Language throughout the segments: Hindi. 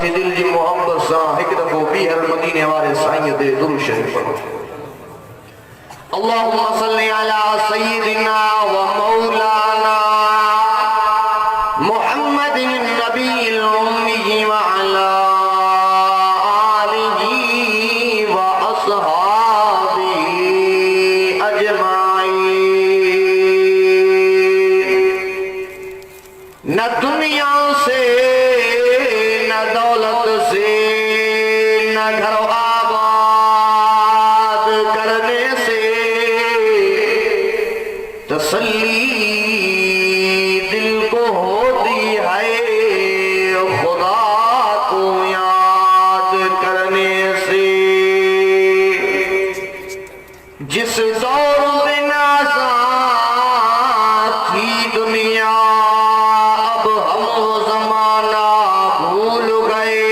दिल जी मोहब्बत सां हिकु दफ़ो ॿीहर मदीने वारे साईं ते दुरूद शरीफ़ पढ़ो। अल्लाहुम्मा सल्ली अला सय्यिदिना व मौलाना मुहम्मदिन नबील उम्मी व अला आलिही व अस्हाबिही अजमाइन। न दुनिया से न दौलत से न घर आबाद करने से तसल्ली दिल को होती है, खुदा को याद करने से। जिस दौर में आजाद थी दुनिया अब हम जमाना भूल गए,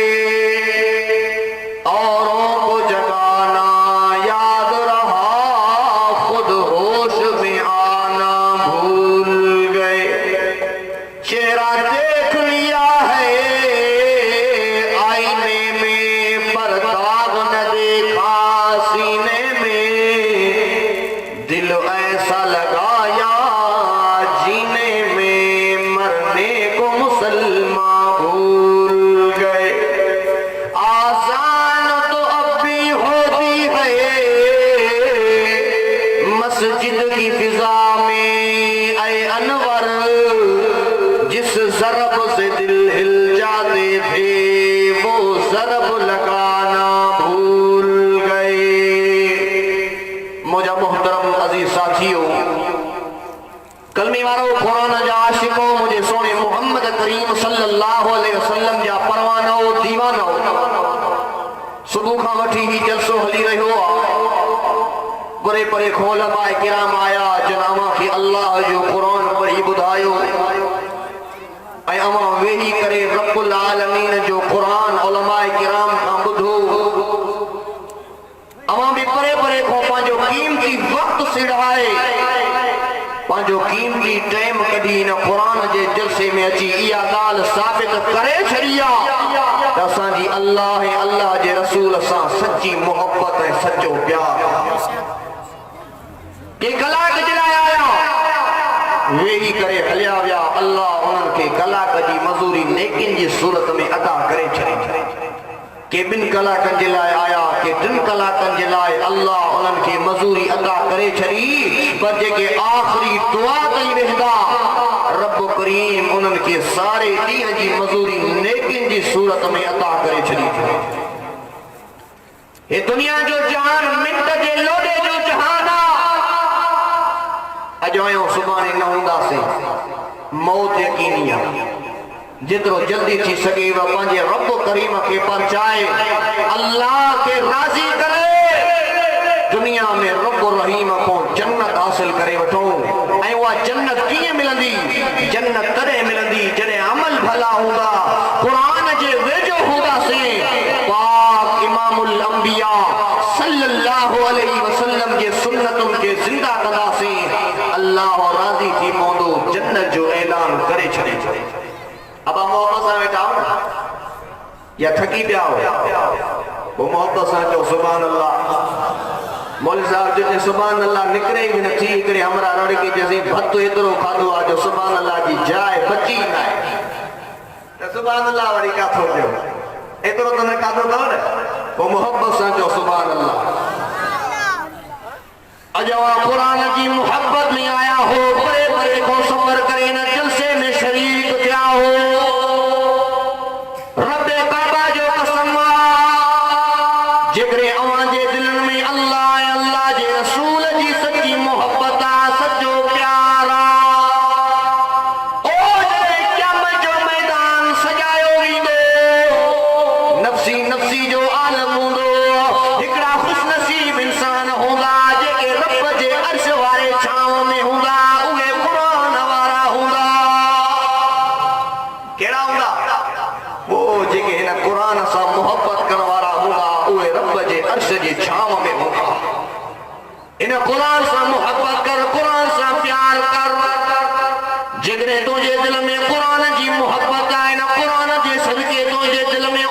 औरों को जगाना याद रहा, खुद होश में आना भूल गए। चेहरा देख लिया है आईने में, पर दाग न देखा सीने में। दिल ऐसा लगाया जीने में, मरने को मुसलमान भूल गए। आजान तो अब भी होती है मस्जिद की फिजा में, ऐ अनवर जिस ज़रब से दिल हिल जाते थे, वो ज़रब लगाना भूल गए। मुझा मोहतरम अजीज साथियों, कलमी वारो कुरान जा आशिको, मुझे सोने मोहम्मद करीम सल्लल्लाहु अलैहि वसल्लम जा परवानो दीवानो। सुबह खां वठी ही जलसो हली रहियो आहे। बुरे परे खों उलमाए किराम आया, जिन अवां खे अल्लाह जो कुरान पढ़ी ॿुधायो ऐं अवां वेही करे रब्बुल आलमीन जो कुरान उलमाए किराम खां ॿुधो। अवां बि परे परे खां पंहिंजो कीमती वक़्तु सिड़ाए, पंहिंजो कीमती टाइम कढी हिन क़ुरान जे जलसे में अची इहा ॻाल्हि साबित करे छॾी आहे त असांजी अल्लाह ऐं अल्लाह जे रसूल सां सची मोहबत ऐं सचो प्यार। के कलाक जे लाइ आया, वेही करे हलिया विया, अल्लाह उन्हनि खे कलाक जी मज़ूरी नेकिन जी सूरत में अदा करे छॾी। के 2 कलाकनि जे लाइ आया, के 3 कलाकनि जे लाइ, अल्लाह उन्हनि खे मज़ूरी अदा करे छॾी। पर जेके आख़िरी दुआ कई वेंदा, रब करीम उन्हनि खे सारे ॾींहं जी मज़ूरी नेकिन जी सूरत में अदा करे छॾी। हे दुनिया जो जहान मिंट जे लोॾे जो जहान आहे। अॼु आहियूं सुभाणे न हूंदासीं, मौत यकीनी आहे। जितरो जल्दी थी सघेव पंहिंजे रब करीम खे पहुचाए, अल्लाह खे राज़ी करे, दुनिया में रब रहीम को जन्नत हासिल करे वठो। ऐं उहा जन्नत कीअं मिलंदी? जन्नत तॾहिं मिलंदी जॾहिं अमल भला हूंदा, क़ुरान जे वेझो हूंदासीं, पाक इमामुल अंबिया सल्लल्लाहु अलैहि वसल्लम जे सुन्नतुनि खे ज़िंदा कंदासीं, अल्लाह राज़ी थी पवंदो, जन्नत जो ऐलान करे छॾे। अब मोहब्बत सां वेठा हो या थकी पिया हो, वो मोहब्बत सां चओ सुभान अल्लाह। मौलवी साहब जो सुभान अल्लाह निकरे ही न थी, हिकिड़े हमरा रड़ के जैसे भत एतिरो खाधो आहे जो सुभान अल्लाह जी जाइ बची न आहे, त सुभान अल्लाह वरी काथो थियो? एतिरो त न खाधो अथव न, पोइ मोहब्बत सां चओ सुभान अल्लाह। अॼु क़ुरान जी मोहब्बत में आया हो, परे परे को सफ़र करे न जलसे में शरीक थिया हो। रब काबा जो कसम जेकॾहिं अवां जे दिलनि में अल्लाह ऐं अल्लाह जे रसूल जी सची मोहब्बत आहे, सचो प्यार आहे, ओ जॾहिं क़यामत जो मैदान सजायो वेंदो, नफ़्सी नफ़्सी जो आलम हूंदो, हिकिड़ा ख़ुशनसीब इंसान हूंदा जेके रब जे अर्श वारे छांव में हूंदा, उहे क़ुरान वारा हूंदा। कहिड़ा हूंदा? वो जेके हिन क़ुरान सां मोहब्बत करण वारा हूंदा, उहे रब जे अर्श जे छांव में हूंदा। इन क़ुरान सां मोहब्बत कर, क़ुरान सां प्यार कर। जेकॾहिं तुंहिंजे दिल में क़ुरान जी मोहब्बत आहे, न क़ुरान जे सदके तुंहिंजे दिल में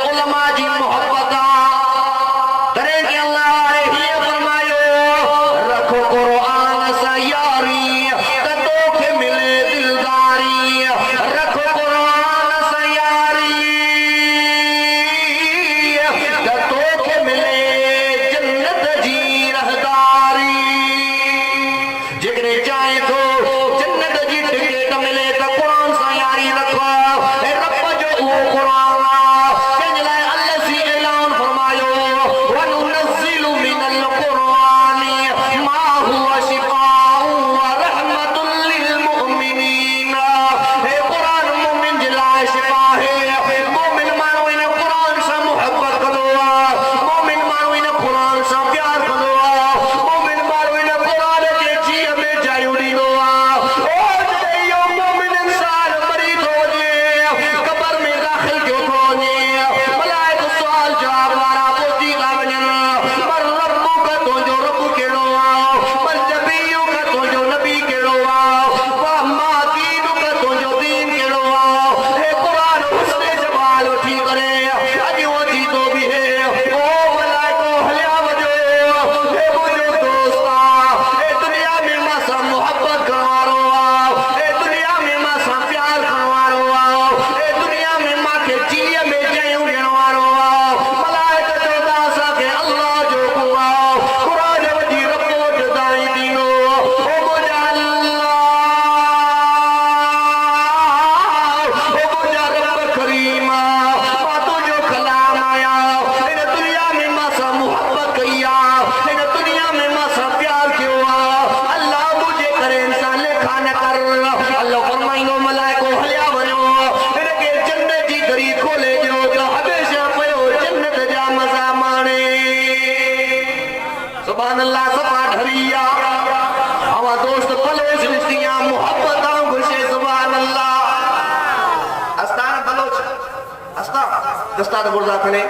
दस्तार गुर्दा खने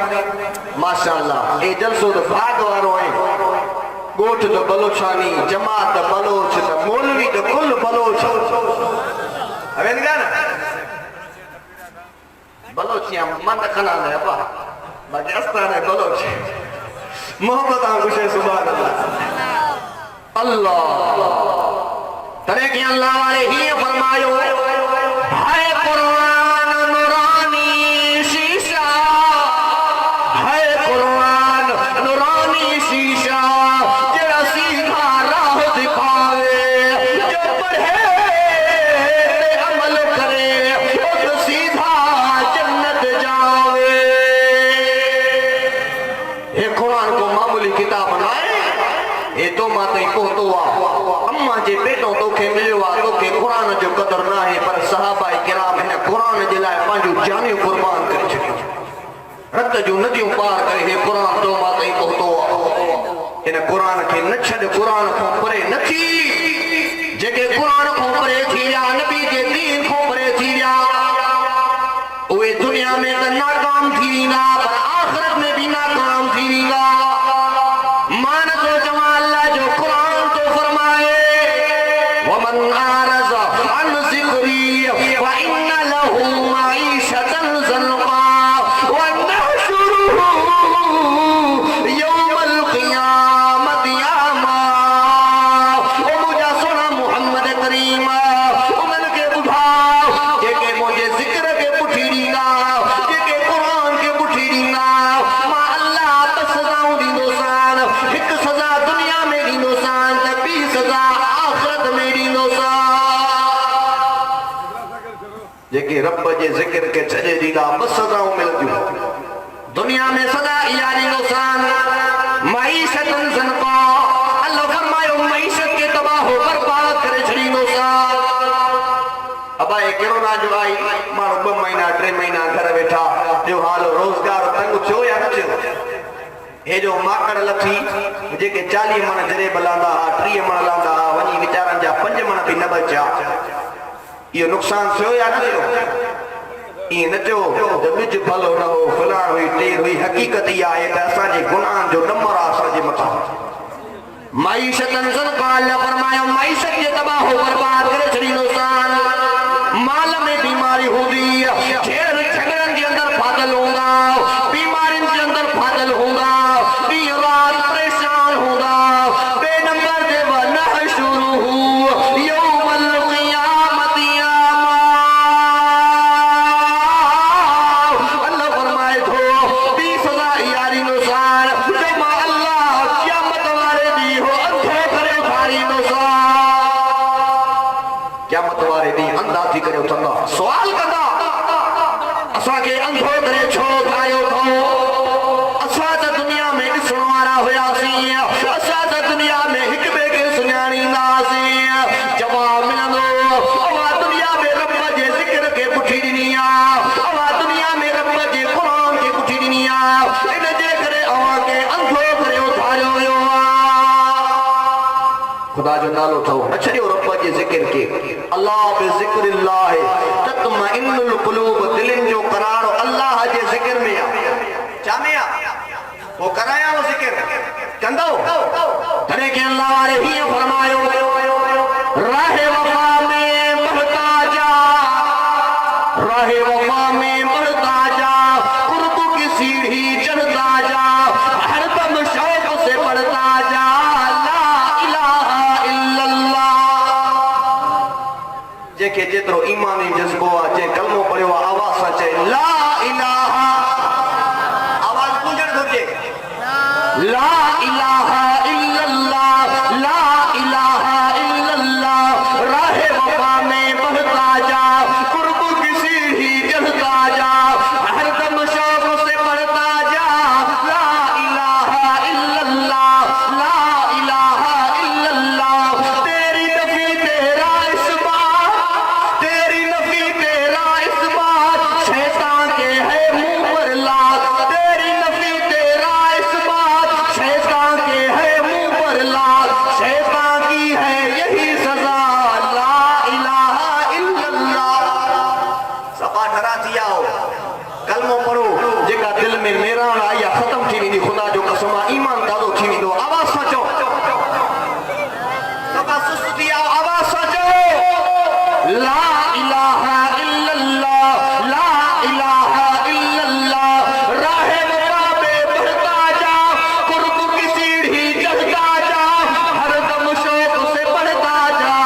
माशाअल्लाह ए जलसो तो भाग वारो है गोठ तो बलोचानी जमात तो बलोच तो मौलवी तो कुल बलोच अबे निकाल बलोचिया मन खना है अपा बाकी अस्तान है बलोच मोहब्बत आंखों से सुभान अल्लाह अल्लाह तरे के अल्लाह वाले ही फरमायो है कुरान नूरानी शीशा है कुरान नूरानी शीशा जेड़ा सीधा राह दिखावे जो पढ़े ते अमल करे वो सीधा जन्नत जावे। ये कुरान को मामूली किताब बनाए ये तो माते पोतो अम्मा जे पेटों तोखे मिलियो आ तोखे कुरान जो कदर ना है पर सहाबा किराम हिन कुरान जे लाइ पंहिंजूं जानियूं कुर्बान करे छॾियूं रत जूं नदियूं पार करे हे कुरान तो माते पहुतो हिन कुरान खे न छॾ कुरान खां परे न थी जेके कुरान खां परे थी विया नबी जे दीन खां परे थी विया उहे दुनिया में त नाकाम थी वेंदा पर आख़िरत में भी नाकाम थी वेंदा। मान तो जवां अल्लाह जो कुरान तो फरमाए वमन आरज़ अन ज़िक्री फइन्न लहू मईशतन ज़नक़ा वनहशुरुहु यौमल क़ियामति अमा। ओ मुझा सोना मुहम्मद करीम उमन के बुधाओ जेके मुझे ज़िक्र के पुठी ॾींदा जेके कुरान के पुठी ॾींदा मां अल्लाह बस सज़ाऊं ॾींदोसान हिकु सज़ा दुनिया में ॾींदोसान त ॿी सज़ा आख़िरत में ॾींदोसान। जेके रब जे ज़िक्र के छॾे ॾींदा बस सज़ाऊं मिलंदियूं दुनिया में सदा इहा ॾींदोसान मईशतन ज़नक़ा अल्लाह फरमायो मईशत के तबाह बर्बाद करे छॾींदोसान। अब ये कोरोना जो आई माण्हू 2 महीना 3 महीना घर वेठा जो हाल रोज़गार तंग थियो या न थियो हे जो माकड़ लथी जेके 40 मन जरे बलांदा 30 मन लांदा वनी वीचारन जा 5 मन भी न बचा यो नुकसान थियो या न थियो ये न थियो जब बिज फलो न हो फलाण हुई टेर हुई हकीकत ई आहे त असां जे गुनाहन जो नंबर आ असां जे मथा मईशतन ज़नक़ा अल्लाह फरमायो मईशत जे तबाह बर्बाद करे छॾींदोसान। माल में बीमारी होगी छेड़ झगड़न के अंदर फादल होगा बीमारियों के अंदर फादल होगा दिन रात परेशान होगा बेनंबर दे वनहशुरुहु यौमल क़ियामति अमा। अल्लाह फरमाए थो 20,000 यारी नुसान जब अल्लाह क़यामत वारे दी हो अंधे करे उठारी नुसान क़यामत वारे दी अंधा थी करे उठंदा सवाल कंदा असां के अंधो करे छो ठायो थो असां त दुनिया में ॾिसण वारा हुयासीं असां त दुनिया में हिक ॿिए खे सुञाणींदासीं जवाब मिलंदो अवां दुनिया में रब जे ज़िक्र खे पुठी ॾिनी आहे अवां दुनिया में रब जे क़ुरान खे पुठी ॾिनी आहे इन जे करे अवां खे अंधो करे उठारियो वियो आहे। खुदा जो नालो थो न छॾियो रब जे ज़िक्र खे अल्लाह बिज़िक्रिल्लाह तत्मइन्नुल क़ुलूब दिलनि जो करार अल्लाह जे ज़िक्र में आहे छा में आहे वो कराया वो ज़िक्र कंदो तॾहिं के अल्लाह वारे हीअं फरमायो राहे वफा में महताजा राहे वफा में महताजा कुर्ब की सीढ़ी चढ़ता जा हर दम शौक से बढ़ता जा ला इलाहा इल्लल्लाह। जेके जेतिरो ईमानी जज़्बो आहे जे कलमो पढ़ियो आहे आवाज़ सां चए ला इलाहा आवाज़ गूंजण घुरिजे ला इलाहा इल्लल्लाह ला इलाहा इल्लल्लाह राहे वफा में बहता जा कुर्ब की सीढ़ी चढ़ता जा हर दम शौक से बढ़ता जा ला इलाहा इल्लल्लाह ला इलाहा इल्लल्लाह। तेरी नफी तेरा इस्बात तेरी नफी तेरा में मेरा या खत्म थी वेंदी खुदा जो कसम ईमान ताज़ो थी वेंदो आवाज सां चओ सभा सुस्त थी आवाज सां चओ ला इलाहा इल्लल्लाह ला इलाहा इल्लल्लाह राहे मुकाबे बढ़ता जा कुर्ब की सीढ़ी चढ़ता जा हर दम शौक से बढ़ता जा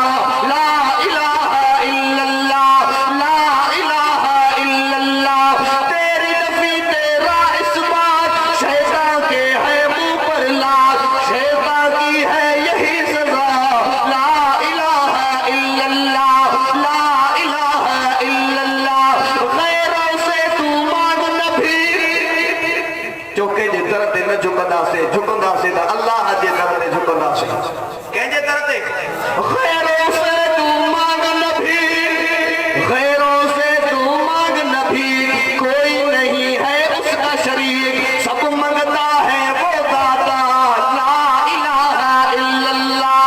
ला इलाहा इल्लल्लाह ला इलाहा इल्लल्लाह तेरी नफी तेरा इस्बात शैतान के है मुंह पर लात शैतान की है यही सजा ला इलाहा इल्लल्लाह ला इलाहा इल्लल्लाह गैरों से तू मांग न भी चौके जे दर ते न झुकंदासे झुकंदासे त अल्लाह जे दर ते झुकंदासे कंहिंजे दर ते गैरों से तू मांग न भी गैरों से तू मांग न भी कोई नहीं है उसका शरीक सब मांगता है वो दाता ला इलाहा इल्लल्लाह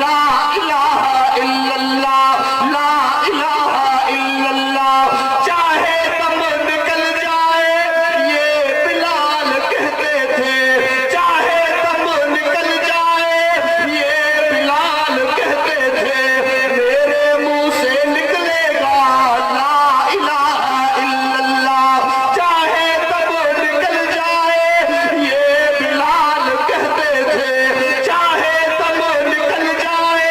ला इलाहा इल्लल्लाह ला इलाहा इल्लल्लाह चाहे दम निकल जाए ये बिलाल कहते थे चाहे दम निकल जाए ये बिलाल कहते थे मेरे मुंह से निकलेगा ला इलाहा इल्लल्लाह चाहे दम निकल जाए ये बिलाल कहते थे चाहे दम निकल जाए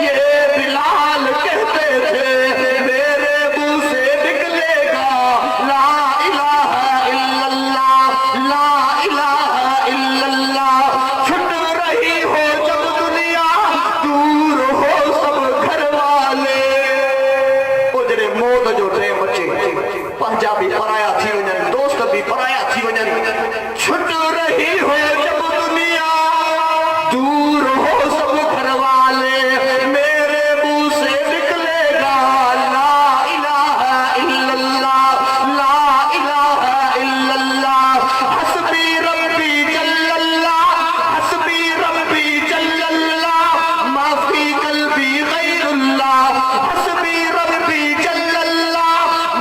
ये बिलाल कहते थे मेरे मुंह से निकलेगा ला इलाहा इल्लल्लाह ला इलाहा इल्लल्लाह छुट रही हो जब दुनिया दूर हो सब घर वाले उजरे मौत जो टेम अचे पंहिंजा बि पराया थी वञनि दोस्त बि पराया थी वञनि छुट रही हो जब दुनिया दूर हो सब घर वाले मेरे मुंह से निकलेगा ला इलाहा इल्लल्लाह ला इलाहा इल्लल्लाह हस्बी रब्बी जल्लल्लाह हस्बी रब्बी जल्लल्लाह माफी कल्बी गैरुल्लाह हस्बी रब्बी जल्लल्लाह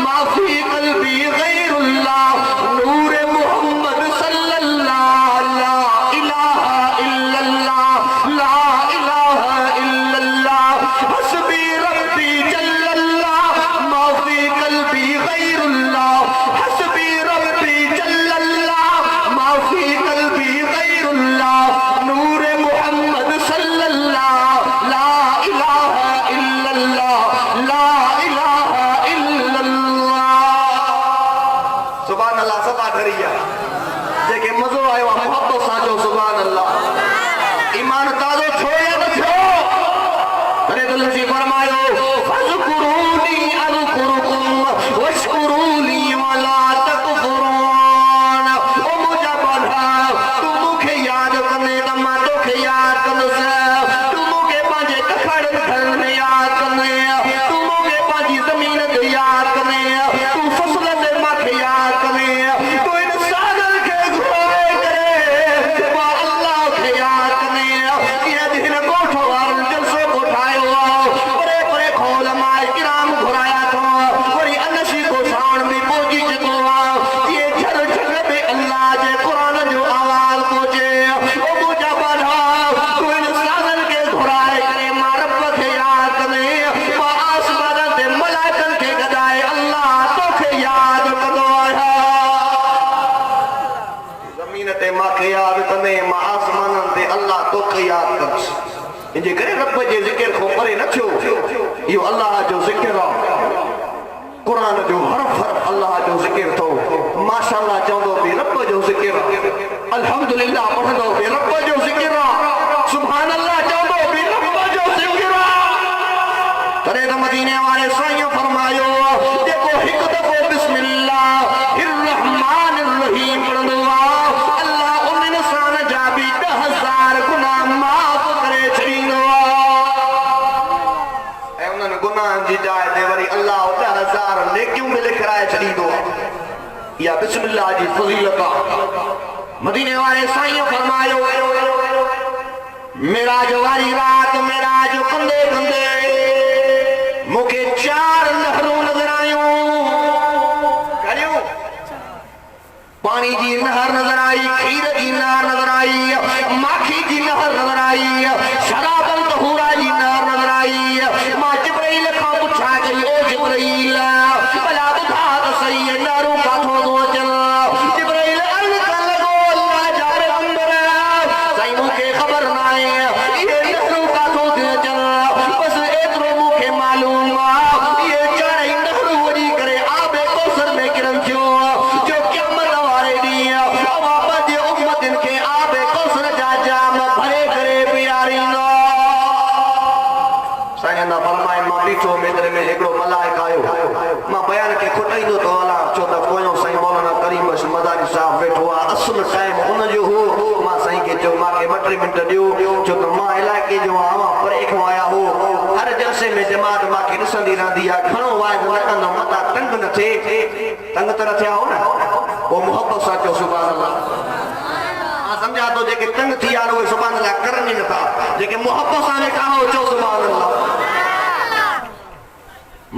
माफी कल्बी गैरुल्लाह नूर मोहम्मद सल्लल्लाह ला इलाहा इल्लल्लाह ला इलाहा इल्लल्लाह हस्बी रब्बी जल्लल्लाह माफी कल्बी गैरुल्लाह हस्बी रब्बी जल्लल्लाह माफी कल्बी गैरुल्लाह नूर मोहम्मद सल्लल्लाह ला इलाहा इल्लल्लाह ला इलाहा इल्लल्लाह सुभान अल्लाह सभा धरिया जेके मज़ो आयो आहे मोहब्बत सां चओ सुभान अल्लाह ईमान ताज़ो थियो या न थियो तॾहिं त लफ़ी फरमायो फज़कुरूनी अज़कुरुकुम वश्कुरूली वला तकफुरून ओ मुंहिंजा बांधा तूं मूंखे यादि कंदे त मां तोखे यादि कंदुसि तूं मूंखे पंहिंजे तखड़नि घरनि में यादि कंदे तूं मूंखे पंहिंजी ज़मीन ते यादि कंदे तूं फ़सल ते मूंखे यादि कंदे तूं इन सागर खे घुराए करे मां अल्लाह खे यादि कंदे कीअं हिन ॻोठ वारनि जलसो कोठायो परे परे खोल मां किराम घुराया अथव वरी अनशी को साण में पहुची चुको आहे ये झर झर में अल्लाह जे क़ुरान जो आवाज़ पहुचे ओ मुंहिंजा बाधा तूं इन सागर खे घुराए करे मां रब खे यादि कंदे मां आसमाननि ते मलाइकनि खे गॾाए अल्लाह तोखे यादि कंदो आहियां ज़मीन ते मूंखे यादि कंदे मां आसमाननि ते अल्लाह तोखे यादि कंदुसि इनजे करे रब जे ज़िक्र खां परे न थियो इहो अल्लाह जो ज़िक्र आहे क़ुरान जो हर अल्लाह जो ज़िक्र थो माशाअल्लाह चवंदो बि रब जो ज़िक्र अल्हम्दुलिल्लाह पढ़ंदो बि रब जो ज़िक्र सुभान अल्लाह चवंदो बि रब जो ज़िक्र तॾहिं त मदीने वारे साईं फरमायो जेको हिकु दफ़ो बिस्मिल्लाहिर रहमानिर रहीम पढ़ंदो आहे अल्लाह उन इंसान जा बि 10,000 गुनाह माफ़ करे छॾींदो आहे ऐं उन्हनि गुनाहनि जी जाइ ते वरी अल्लाह 10,000 नेकियूं बि लिखाए छॾींदो आहे इहा बिस्मिल्लाह जी फज़ीलत आहे मदीने वारे साईं फरमायो मेराज वारी रात मेराज कंदे कंदे मूंखे 4 नहरूं नज़र आयूं पानी जी नहर नजर आई, खीर जी नहर नजर आई, माखी जी नहर नजर आई, शराबल तहूरा जी नहर नजर आई। मां जिब्राइल खां पुछा गई, ओ जिब्राइल भला बुधा तो सही है नहरू काथों तो चल। जिब्राइल अर्ज कर लगो अल्लाह जा पैगंबर सही मुखे खबर ना है ये नहरू काथों तो चल, बस एतरो मुखे मालूम ये चारे नहरू वजी करे आबे कौसर में किरन थियो जो क़यामत वारे ॾींहुं अवां पंहिंजे उम्मतनि खे आबे कौसर जा जाम भरे करे पीआरींदो। साईं ना फरमाए मां बीठो मेदरे में हिकिड़ो मलाइक आयो, मां बयान खे खुटाईंदो तो हलां छो त पोयों साईं मौलाना करीम मदानी साहब वेठो आहे। असुल टाइम उन जो हो। मां साईं खे चयो मांखे 2-3 मिंट ॾियो छो त मां इलाइक़े जो आहियां, परे खां आया हो। हर जलसे में जमात मांखे ॾिसंदी रहंदी आहे, घणो वाइद न कंदो मथां तंग न थिए। तंग त न थिया हो न, पोइ मुहबत सां चयो सुभान अल्लाह। समझा तो जेके तंग थी विया उहे सुभान अल्लाह करनि ई नथा, जेके मुहबत सां वेठा हो चयो सुभान अल्लाह।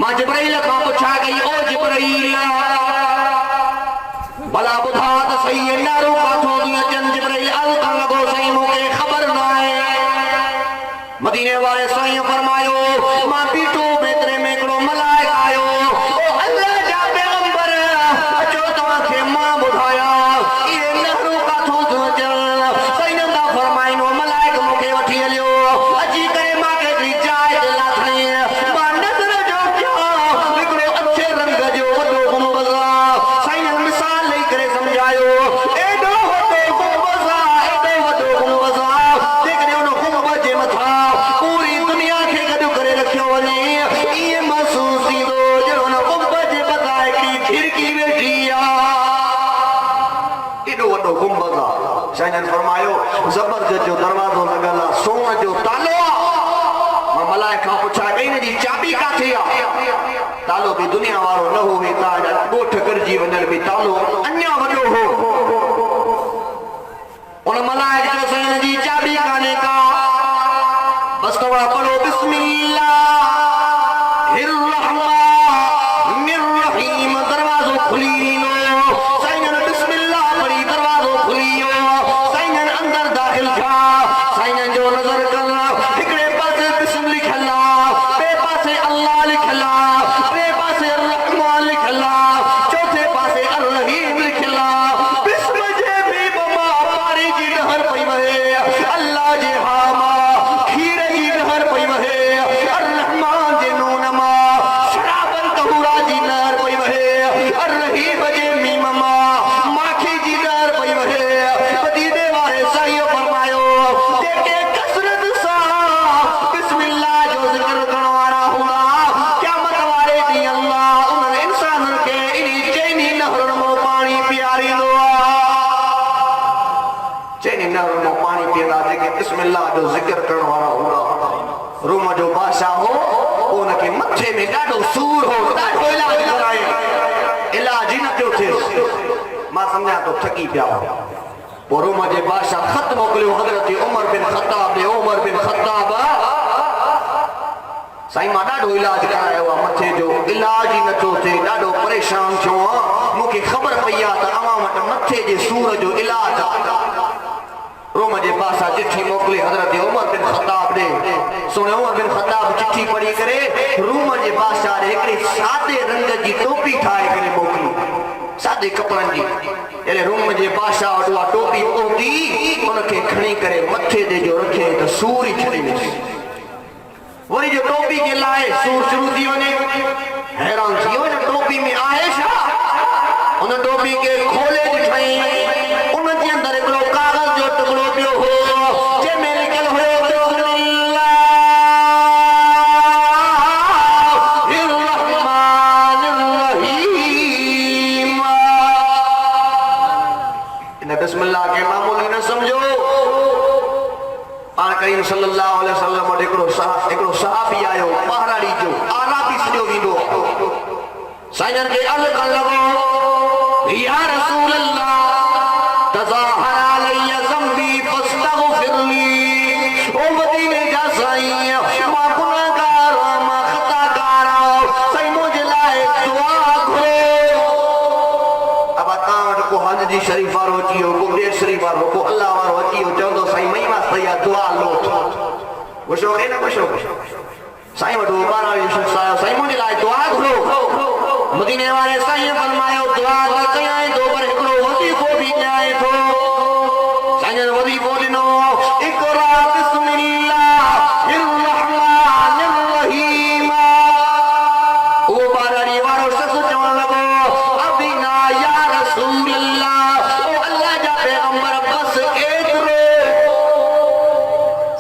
मां जिब्राइल खां पुछा गई, ओ जिब्राइल भला बुधा त सही है नारो काथों दी अचन। जिब्राइल अर्ज़ करण लॻो साईं मूंखे ख़बर न आहे। मदीने वारे साईं फरमायो मां बीठो बेतरे में हिकिड़ो मलाइक आयो, ओ अल्लाह जा पैगंबर अचो तव्हांखे मां ॿुधाया इहे नहरू काथों थियूं अचनि। साईं दा फरमाइनो मलाइक मूंखे वठी हलियो, अची करे मांखे हिकिड़ी जाइ ते लाथई। मां नज़र जो कयो हिकिड़ो अछे रंग जो वॾो गुंबद आहे। साईं मिसाल ॾेई करे सम्झायो एॾो वॾो गुंबद आहे, एॾो वॾो गुंबद आहे जेकॾहिं उन गुंबद जे मथां पूरी दुनिया खे गॾु करे रखियो वञे ईअं महसूस थींदो ॼणो हुन गुंबद जे मथां हिकिड़ी खिड़की वेठी आहे। एॾो वॾो गुंबद आहे। साईं फरमायो ज़बरदस्त जो दरवाज़ो लॻल आहे, सोन जो तालो आहे। मां मलाइक खां पुछा कई हिन जी चाबी काथे आहे? तालो बि दुनिया वारो न हो, हितां जा ॻोठ गॾिजी वञण बि तालो अञा वॾो हो। उन मलाइक चयो साईं हिन जी चाबी कान्हे का, बस तव्हां पढ़ो बिस्मिल्लाह दरवाज़ो खुली वेंदो। साईं बिस्मिल्लाह पढ़ी दरवाज़ो खुली वियो। साईं अंदर दाख़िल थिया। साईं जो नज़र करण हिकिड़े पासे बिस्म लिखियल आहे, ॿिए पासे अल्लाह लिखियल आहे, टे पासे रहमान लिखियल आहे, चौथे पासे अर्रहीम लिखियल आहे। बिस्म जे बि मां पाणी जी नहर पई वहे, अल्लाह जे हा मां खीर जी नहर पई वहे, अर्रहमान जे नून मां शराबन तहूरा जी नहर पई वहे, अर्रहीम जे मीम मां माखी जी नहर पई वहे। मदीने वारे साईं फरमायो जेके कसरत सां बिस्मिल्लाह जो ज़िक्र करण वारा हूंदा क़यामत वारे ॾींहुं अल्लाह उन्हनि इंसाननि खे इन चइनी नहरुनि मां पाणी पीआरींदो आहे। चइनी नहरुनि मां पाणी पीअंदा जेके बिस्मिल्लाह जो ज़िक्र करण वारा हूंदा। रूम जो बादशाह हो, उनखे मथे में ॾाढो सूर हो, ॾाढो इलाज कराए, इलाज ई न पियो थिए। मां सम्झा तो थकी पिया हो। पोइ रूम जे बादशाह ख़त मोकिलियो हज़रत उमर बिन ख़त्ताब ॾे। उमर बिन ख़त्ताब साईं मां ॾाढो इलाज करायो आहे, मथे जो इलाज ई नथो थिए, ॾाढो परेशान थियो आहियां। मूंखे ख़बर पई आहे त अवां वटि मथे जे सूर जो इलाज आहे। रोम जे बादशाह चिठी मोकिली हज़रत उमर बिन ख़त्ताब ॾे। सुणे उमर बिन ख़त्ताब चिठी पढ़ी करे रूम जे बादशाह ॾे हिकिड़ी सादे रंग जी टोपी ठाहे करे मोकिली, सादे कपड़नि जी। अहिड़े रूम जे बादशाह वटि उहा टोपी पहुती, उनखे खणी करे मथे ते जो रखे त सूर ई छॾी वियो। वरी जो टोपी खे लाहे सूर शुरू थी वञे, हैरान थी वियो हिन टोपी में आहे छा? उन टोपी खे खोले ॾिठई, उन जे अंदरि हिकिड़ो कागज़ जो टुकड़ो पियो हो जंहिंमें लिखियल हुयो बिस्मिल्लाह के मामूली न समझो। पाण करीम सल्लल्लाहु अलैहि वसल्लम वटि हिकिड़ो सहाबी आयो, पहाड़ी जो आराबी सॼो वींदो। साईं खे अर्ज़ करण लॻो या रसूल अल्लाह तज़ाहर अलैया ज़म्बी फस्तग़फिर ली। ओ मदीने जा साईं मां गुनाहगार आहियां, मां ख़ताकार आहियां, साईं मुंहिंजे लाइ दुआ घुरो। अब तव्हां वटि को हज मस्जिद शरीफ वारो अची वियो, को गेट शरीफ वारो, को अल्लाह वारो अची वियो, चवंदो साईं मई मां तैयार दुआ लो खुशो है ना खुशो साईं वटो 12 शख्स आयो, साईं मुंहिंजे लाइ दुआ घुरो। मदीने वारे साईं फरमायो दुआ त कयां थो पर हिकिड़ो वज़ीफ़ो बि ॾियां थो। साईं वज़ीफ़ो ॾिनो, इक़रा बिस्मिल्लाहिर रहमानिर रहीम। उहो 12 वारो शख्स चवण लॻो, अबिना या रसूल अल्लाह, ओ अल्लाह जा पैगंबर बस एतिरो।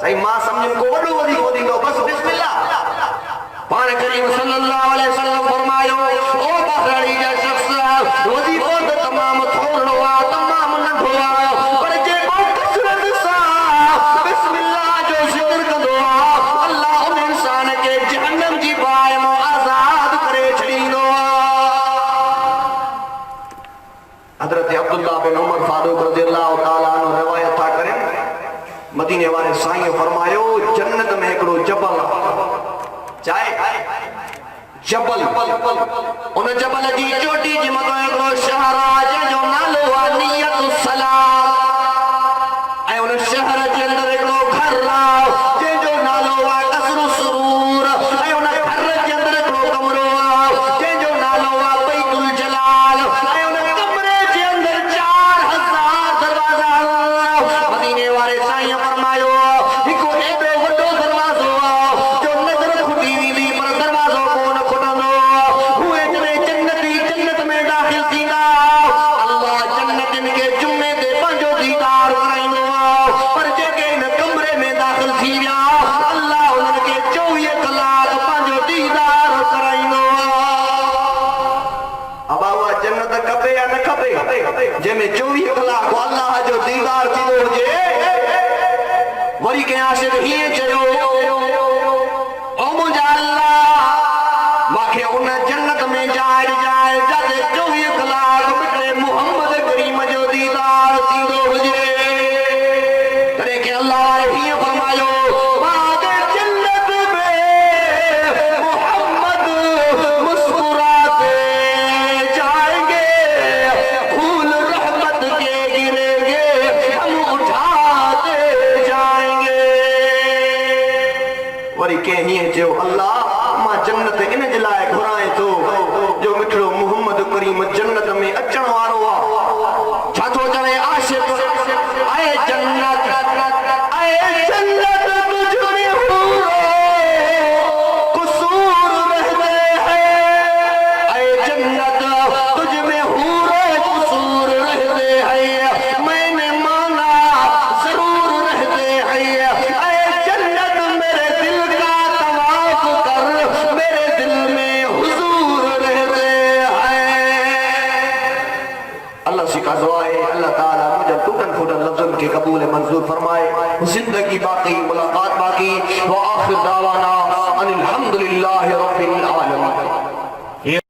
साईं मां सम्झो को वॾो वज़ीफ़ो ॾींदो, बस बिस्मिल्लाह। पाण करीम सल्लल्लाहु अलैहि वसल्लम फरमायो, ओ बहराड़ी जा शख्स वज़ीफ़ो त तमामु थोरो आहे, तमामु नंढो आहे, पर जेको कसरत सां बिस्मिल्लाह जो ज़िक्र कंदो आहे, अल्लाह उन इंसान खे जहन्नम जी बाहि मां आज़ाद करे छॾींदो आहे। हज़रत अब्दुल्लाह बिन उमर फारूक रज़ियल्लाहु ताला अन्हु रिवायत था करें, मदीने वारे साईं फरमायो जन्नत में हिकिड़ो जबल चाहे जबल, उन जबल जी चोटी जे मथां हिकिड़ो शहर आहे जंहिंजो नालो आहे नियतुस्सलाम, ऐं उन शहर जे अंदरि हिकिड़ो घर आहे जंहिंजो नालो आहे क़स्रुस्सुरूर, ऐं उन घर जे अंदरि हिकिड़ो कमरो आहे जंहिंजो नालो आहे बैतुल जलाल, ऐं उन कमरे जे अंदरि 4000 दरवाज़ा। मदीने वारे साईं फरमायो हिकु एॾो वॾो दरवाज़ो आहे जो नज़र खुटी वेंदी पर दरवाज़ो कोन खुटंदो। उहे जॾहिं जन्नत में दाख़िल थींदा, अल्लाह जन्नतियुनि खे जुमे ते पंहिंजो दीदार कराईंदो आहे, पर जेके हिन कमरे में दाख़िल थी विया अल्लाह उन्हनि खे 24 कलाक पंहिंजो दीदार कराईंदो आहे। अब उहा जन्नत खपे या न खपे जंहिंमें 24 कलाक अल्लाह जो दीदार थींदो हुजे। वरी कंहिं आशिक़ हीअं चयो, ओ मुंहिंजा अल्लाह मूंखे उन जन्नत में जाइ ॾिजाए जिते 24 कलाक हिकिड़े मुहम्मद करीम जो दीदार थींदो हुजे। तॾहिं के अल्लाह हीअं फरमायो, बाग़े जन्नत में मुहम्मद मुस्कुराते जाएंगे, फूल रहमत के गिरेंगे, हम उठाते जाएंगे। वरी कंहिं हीअं चयो, अल्लाह मां जन्नत इन जे लाइ घुराए थो जो मिठड़ो मुहम्मद करीम जन्नत में अचण वारो आहे। छा थो चवे आशिक़, आए जन्नत तुझ में हूरो कुसूर रहते हैं, आए जन्नत तुझ में हूरो कुसूर रहते हैं, मैंने माना जरूर रहते हैं। आए जन्नत मेरे दिल का तवाफ कर, मेरे दिल में हुजूर रहते हैं। अल्लाह से का दुआ है, अल्लाह ताला मुझे टूटन फूटन लफ्ज़ों के कबूल मंजूर फरमाए। जिंदगी बाकी, मुलाकात बाकी। व आखिर दावाना अनिल हम्दुलिल्लाहि रब्बिल आलमीन।